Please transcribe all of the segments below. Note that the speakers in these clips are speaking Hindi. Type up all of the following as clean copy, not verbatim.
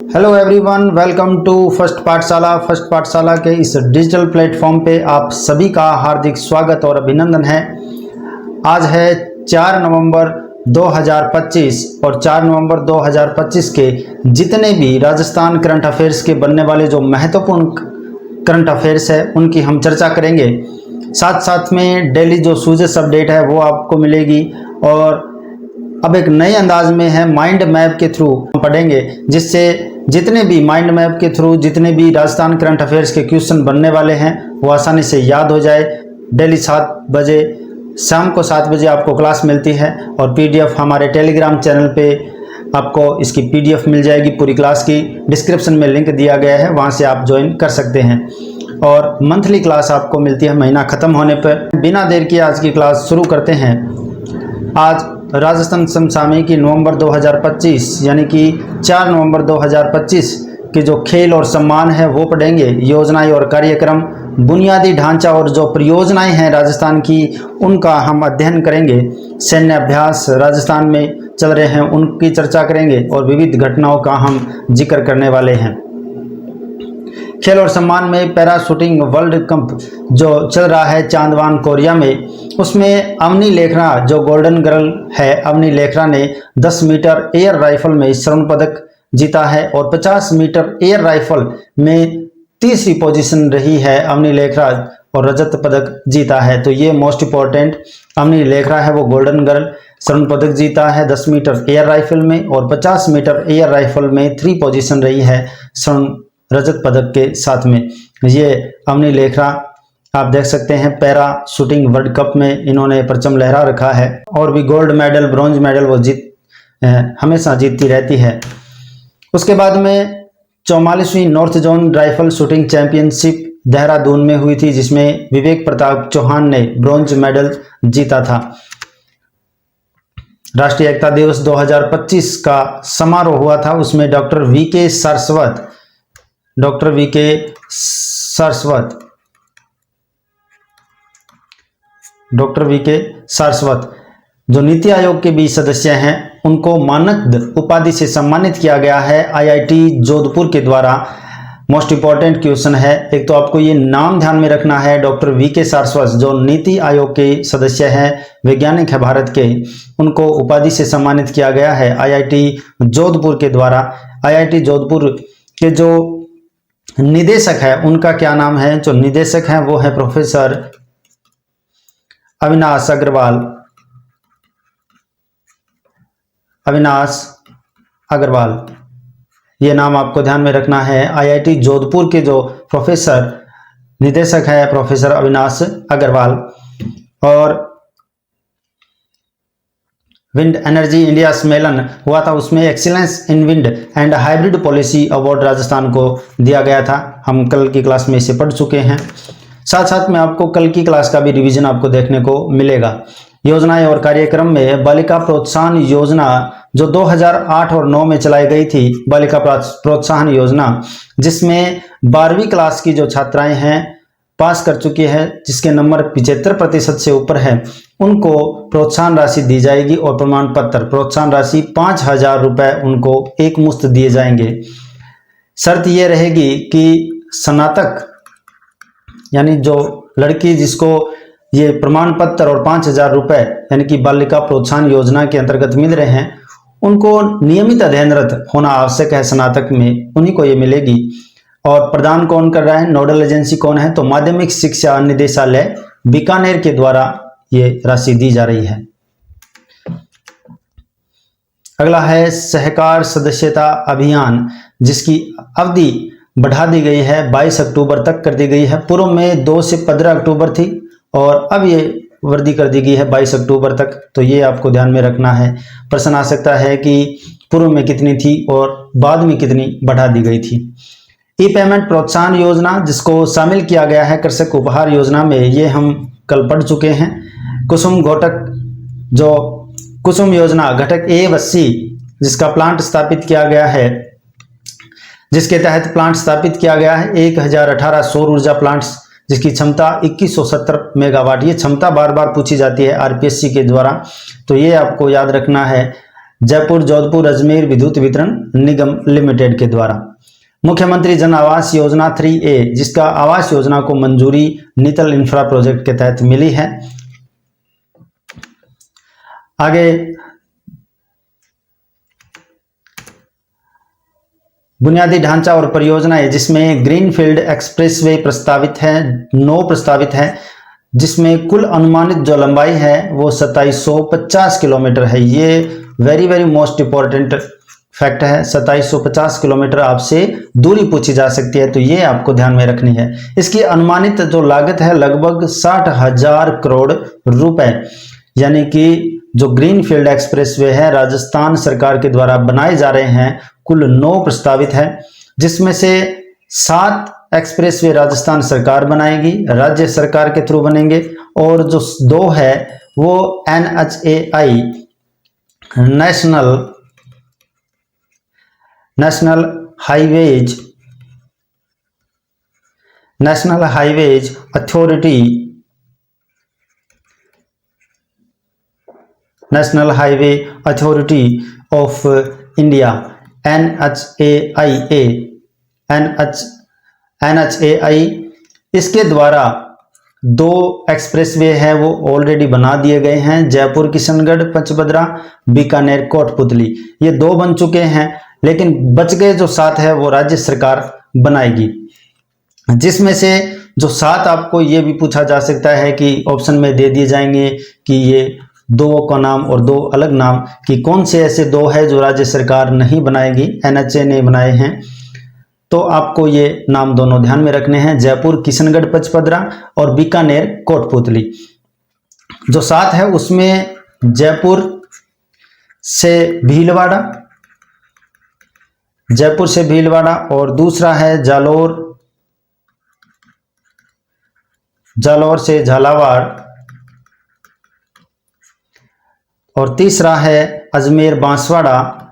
Hello everyone, welcome to first Pathshala. First Pathshala के इस डिजिटल प्लेटफॉर्म पे आप सभी का हार्दिक स्वागत और अभिनंदन है। आज है 4 नवंबर 2025 और 4 नवंबर 2025 के जितने भी राजस्थान करंट अफेयर्स के बनने वाले जो महत्वपूर्ण करंट अफेयर्स है उनकी हम चर्चा करेंगे। साथ साथ में डेली जो सूजेस अपडेट है वो आपको मिलेगी और अब एक नए अंदाज में है, माइंड मैप के थ्रू पढ़ेंगे, जिससे जितने भी माइंड मैप के थ्रू जितने भी राजस्थान करंट अफेयर्स के क्वेश्चन बनने वाले हैं वो आसानी से याद हो जाए। डेली 7 बजे, शाम को 7 बजे आपको क्लास मिलती है और पीडीएफ हमारे टेलीग्राम चैनल पे आपको इसकी पीडीएफ मिल जाएगी पूरी क्लास की। डिस्क्रिप्शन में लिंक दिया गया है, वहाँ से आप ज्वाइन कर सकते हैं और मंथली क्लास आपको मिलती है महीना ख़त्म होने पर। बिना देर किए आज की क्लास शुरू करते हैं। आज राजस्थान समसामयिकी नवंबर 2025 यानी कि 4 नवंबर 2025 के जो खेल और सम्मान है वो पढ़ेंगे। योजनाएं और कार्यक्रम, बुनियादी ढांचा और जो परियोजनाएं हैं राजस्थान की उनका हम अध्ययन करेंगे। सैन्य अभ्यास राजस्थान में चल रहे हैं उनकी चर्चा करेंगे और विविध घटनाओं का हम जिक्र करने वाले हैं। खेल और सम्मान में पैरा शूटिंग वर्ल्ड कप जो चल रहा है चांदवान कोरिया में, उसमें अवनी लेखरा जो गोल्डन गर्ल है, अवनी लेखरा ने 10 मीटर एयर राइफल में स्वर्ण पदक जीता है और 50 मीटर एयर राइफल में तीसरी पोजीशन रही है अवनी लेखरा और रजत पदक जीता है। तो ये मोस्ट इंपॉर्टेंट, अवनी लेखरा है वो गोल्डन गर्ल, स्वर्ण पदक जीता है 10 मीटर एयर राइफल में और 50 मीटर एयर राइफल में 3 पोजीशन रही है स्वर्ण रजत पदक के साथ में। ये अवनी लेखरा आप देख सकते हैं पैरा शूटिंग वर्ल्ड कप में इन्होंने परचम लहरा रखा है और भी गोल्ड मेडल, ब्रॉन्ज मेडल वो हमेशा जीतती रहती है। उसके बाद में 44वीं north zone rifle shooting championship Dehradun में हुई थी, जिसमें विवेक प्रताप चौहान ने ब्रॉन्ज मेडल जीता था। राष्ट्रीय एकता दिवस 2025 का समारोह हुआ था, उसमें डॉक्टर वीके सारस्वत जो नीति आयोग के भी सदस्य हैं उनको मानद उपाधि से सम्मानित किया गया है आईआईटी जोधपुर के द्वारा। मोस्ट इंपॉर्टेंट क्वेश्चन है, एक तो आपको ये नाम ध्यान में रखना है, डॉक्टर वीके सारस्वत जो नीति आयोग के सदस्य हैं, वैज्ञानिक है भारत के, उनको उपाधि से सम्मानित किया गया है आईआईटी जोधपुर के द्वारा। आईआईटी जोधपुर के जो निदेशक है उनका क्या नाम है? जो निदेशक है वो है प्रोफेसर अविनाश अग्रवाल। ये नाम आपको ध्यान में रखना है। आईआईटी जोधपुर के जो प्रोफेसर निदेशक है प्रोफेसर अविनाश अग्रवाल। और विंड एनर्जी इंडिया सम्मेलन हुआ था, उसमें excellence in wind and hybrid policy award Rajasthan को दिया गया था। हम कल की क्लास में इसे पढ़ चुके हैं। साथ साथ में आपको कल की क्लास का भी रिवीजन आपको देखने को मिलेगा। योजनाएं और कार्यक्रम में बालिका प्रोत्साहन योजना जो 2008 और 9 में चलाई गई थी, बालिका प्रोत्साहन योजना, जिसमें 12वीं क्लास की जो छात्राएं हैं पास कर चुकी है, जिसके नंबर 75% से ऊपर है, उनको प्रोत्साहन राशि दी जाएगी और प्रमाण पत्र प्रोत्साहन राशि 5000 रुपए उनको एक मुश्त दिए जाएंगे। शर्त यह रहेगी कि स्नातक यानी जो लड़की जिसको ये प्रमाण पत्र और 5000 रुपए यानी कि बालिका प्रोत्साहन योजना के अंतर्गत मिल रहे हैं, उनको नियमित अध्ययनरत होना आवश्यक है, स्नातक में उन्हीं को ये मिलेगी। और प्रदान कौन कर रहा है, नोडल एजेंसी कौन है? तो माध्यमिक शिक्षा निदेशालय बीकानेर के द्वारा ये राशि दी जा रही है। अगला है सहकार सदस्यता अभियान, जिसकी अवधि बढ़ा दी गई है, 22 अक्टूबर तक कर दी गई है। पूर्व में 2 से 15 अक्टूबर थी और अब ये वृद्धि कर दी गई है 22 अक्टूबर तक। तो ये आपको ध्यान में रखना है। प्रश्न आ सकता है कि पूर्व में कितनी थी और बाद में कितनी बढ़ा दी गई थी। ई पेमेंट प्रोत्साहन योजना जिसको शामिल किया गया है कृषक उपहार योजना में, ये हम कल पढ़ चुके हैं। कुसुम घटक जो कुसुम योजना घटक A80 जिसका प्लांट स्थापित किया गया है, जिसके तहत प्लांट स्थापित किया गया है 1018 सौर ऊर्जा प्लांट्स, जिसकी क्षमता 2170 मेगावाट। ये क्षमता बार बार पूछी जाती है आरपीएससी के द्वारा, तो ये आपको याद रखना है। जयपुर, जोधपुर, अजमेर विद्युत वितरण निगम लिमिटेड के द्वारा। मुख्यमंत्री जन आवास योजना 3A, जिसका आवास योजना को मंजूरी नीतल इंफ्रा प्रोजेक्ट के तहत मिली है। आगे बुनियादी ढांचा और परियोजनाएं, जिसमें ग्रीनफील्ड एक्सप्रेसवे प्रस्तावित है, 9 प्रस्तावित है, जिसमें कुल अनुमानित जो लंबाई है वो 2750 किलोमीटर है। ये वेरी मोस्ट इंपॉर्टेंट फैक्ट है। 2750 किलोमीटर आपसे दूरी पूछी जा सकती है, तो ये आपको ध्यान में रखनी है। इसकी अनुमानित जो लागत है लगभग 60,000 करोड़ रुपए, यानी कि जो ग्रीनफील्ड एक्सप्रेसवे है राजस्थान सरकार के द्वारा बनाए जा रहे हैं, कुल 9 प्रस्तावित है, जिसमें से 7 एक्सप्रेसवे राजस्थान सरकार बनाएगी, राज्य सरकार के थ्रू बनेंगे, और जो 2 है वो NHAI national highways authority, national highway authority of India NHAI, इसके द्वारा 2 एक्सप्रेसवे हैं वो ऑलरेडी बना दिए गए हैं। जयपुर किशनगढ़ पचपदरा, बीकानेर कोटपुतली, ये 2 बन चुके हैं, लेकिन बच गए जो 7 है वो राज्य सरकार बनाएगी। जिसमें से जो 7 आपको ये भी पूछा जा सकता है कि ऑप्शन में दे दिए जाएंगे कि ये 2 का नाम और 2 अलग नाम, कि कौन से ऐसे 2 है जो राज्य सरकार नहीं बनाएगी, NHA ने बनाए हैं। तो आपको ये नाम दोनों ध्यान में रखने हैं, जयपुर किशनगढ़ पचपदरा और बीकानेर कोटपुतली। जो 7 है उसमें जयपुर से भीलवाड़ा, और दूसरा है जालौर से झालावाड़, और तीसरा है अजमेर बांसवाड़ा,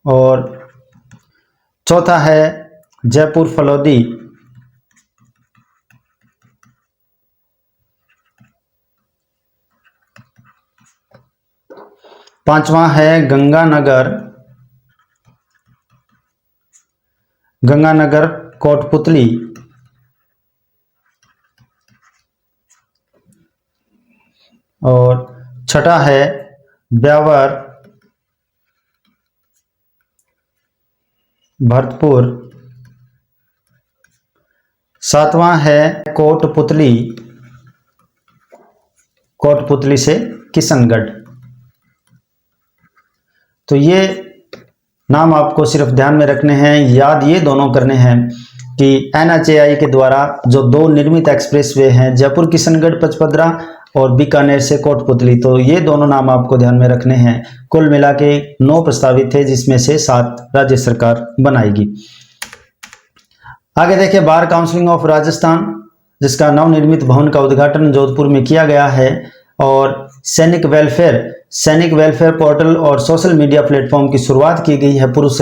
और चौथा है जयपुर फलोदी, पांचवा है गंगानगर कोटपुतली, और छठा है ब्यावर भरतपुर, सातवां है कोटपुतली से किशनगढ़। तो ये नाम आपको सिर्फ ध्यान में रखने हैं, याद ये दोनों करने हैं कि NHAI के द्वारा जो 2 निर्मित एक्सप्रेसवे हैं, जयपुर किशनगढ़ पचपदरा और बीकानेर से कोटपुतली, तो ये दोनों नाम आपको ध्यान में रखने हैं। कुल मिला के 9 प्रस्तावित थे, जिसमें से 7 राज्य सरकार बनाएगी। आगे देखिए बार काउंसिलिंग ऑफ राजस्थान, जिसका नवनिर्मित भवन का उद्घाटन जोधपुर में किया गया है, और सैनिक वेलफेयर पोर्टल और सोशल मीडिया प्लेटफॉर्म की शुरुआत की गई है पुरुष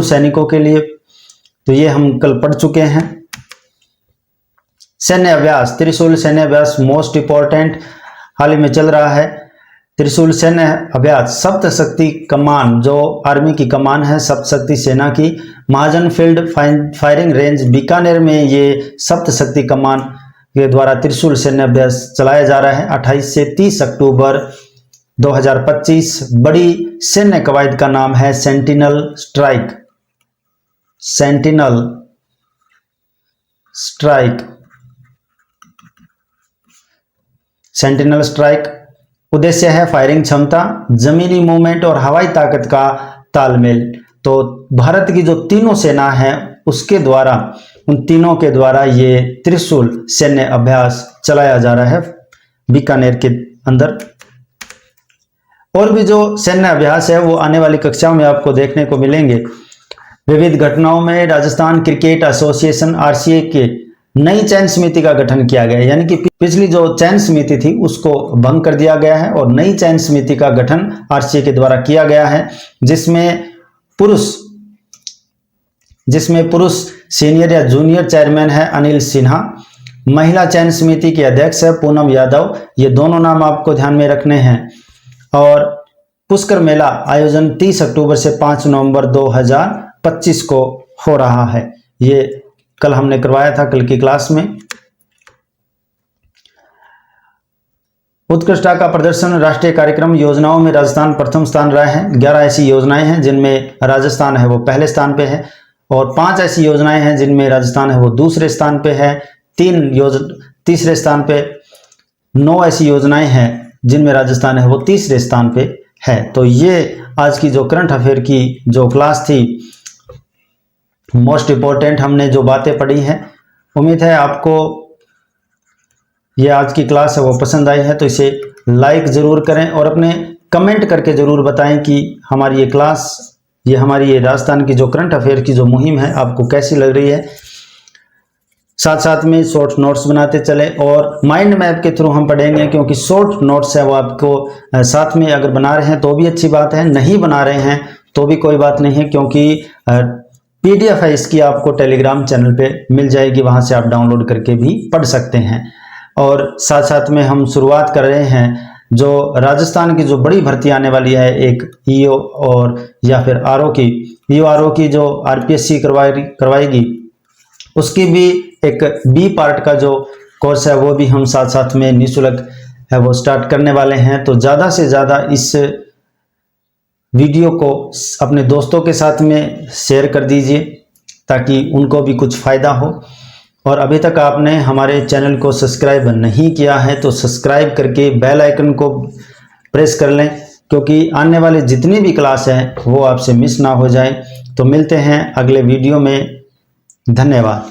सैनिकों के लिए। तो ये हम कल पढ़ चुके हैं। सैन्य अभ्यास, त्रिशूल सैन्य अभ्यास मोस्ट इंपॉर्टेंट हाल ही में चल रहा है। त्रिशूल सैन्य अभ्यास सप्तशक्ति कमान, जो आर्मी की कमान है सप्तशक्ति सेना की, महाजन फील्ड फायरिंग रेंज बीकानेर में ये सप्तशक्ति कमान के द्वारा त्रिशूल सैन्य अभ्यास चलाया जा रहा है। 28 से 30 अक्टूबर 2025। बड़ी सैन्य कवायद का नाम है सेंटिनल स्ट्राइक। उद्देश्य है फायरिंग क्षमता, जमीनी मूवमेंट और हवाई ताकत का तालमेल। तो भारत की जो तीनों सेना है उसके द्वारा, उन तीनों के द्वारा ये त्रिशूल सैन्य अभ्यास चलाया जा रहा है बीकानेर के अंदर। और भी जो सैन्य अभ्यास है वो आने वाली कक्षाओं में आपको देखने को मिलेंगे। विविध घटनाओं में राजस्थान क्रिकेट एसोसिएशन RCA के नई चयन समिति का गठन किया गया है, यानी कि पिछली जो चयन समिति थी उसको भंग कर दिया गया है और नई चयन समिति का गठन RCA के द्वारा किया गया है, जिसमें पुरुष सीनियर या जूनियर चेयरमैन है अनिल सिन्हा। महिला चयन समिति के अध्यक्ष है पूनम यादव। ये दोनों नाम आपको ध्यान में रखने हैं। और पुष्कर मेला आयोजन 30 अक्टूबर से 5 नवंबर 2025 को हो रहा है। ये कल हमने करवाया था, कल की क्लास में। उत्कृष्टता का प्रदर्शन राष्ट्रीय कार्यक्रम योजनाओं में राजस्थान प्रथम स्थान रहा है। 11 ऐसी योजनाएं हैं जिनमें राजस्थान है वो पहले स्थान पे है, और 5 ऐसी योजनाएं हैं जिनमें राजस्थान है वो दूसरे स्थान पे है, 3 तीसरे स्थान पे, 9 ऐसी योजनाएं हैं जिनमें राजस्थान है वो तीसरे स्थान पे है। तो ये आज की जो करंट अफेयर की जो क्लास थी, मोस्ट इम्पोर्टेंट हमने जो बातें पढ़ी हैं, उम्मीद है आपको ये आज की क्लास है वो पसंद आई है। तो इसे लाइक ज़रूर करें और अपने कमेंट करके ज़रूर बताएं कि हमारी ये क्लास, ये हमारी ये राजस्थान की जो करंट अफेयर की जो मुहिम है आपको कैसी लग रही है। साथ साथ में शॉर्ट नोट्स बनाते चले और माइंड मैप के थ्रू हम पढ़ेंगे, क्योंकि शॉर्ट नोट्स है वो आपको साथ में अगर बना रहे हैं तो भी अच्छी बात है, नहीं बना रहे हैं तो भी कोई बात नहीं है, क्योंकि PDF है इसकी आपको टेलीग्राम चैनल पे मिल जाएगी, वहां से आप डाउनलोड करके भी पढ़ सकते हैं। और साथ साथ में हम शुरुआत कर रहे हैं जो राजस्थान की जो बड़ी भर्ती आने वाली है, एक EO और या फिर RO की, EO RO की जो RPSC करवाएगी, उसकी भी एक B पार्ट का जो कोर्स है वो भी हम साथ साथ में निःशुल्क है वो स्टार्ट करने वाले हैं। तो ज़्यादा से ज़्यादा इस वीडियो को अपने दोस्तों के साथ में शेयर कर दीजिए ताकि उनको भी कुछ फ़ायदा हो। और अभी तक आपने हमारे चैनल को सब्सक्राइब नहीं किया है तो सब्सक्राइब करके बेल आइकन को प्रेस कर लें, क्योंकि आने वाले जितनी भी क्लास हैं वो आपसे मिस ना हो जाए। तो मिलते हैं अगले वीडियो में। धन्यवाद।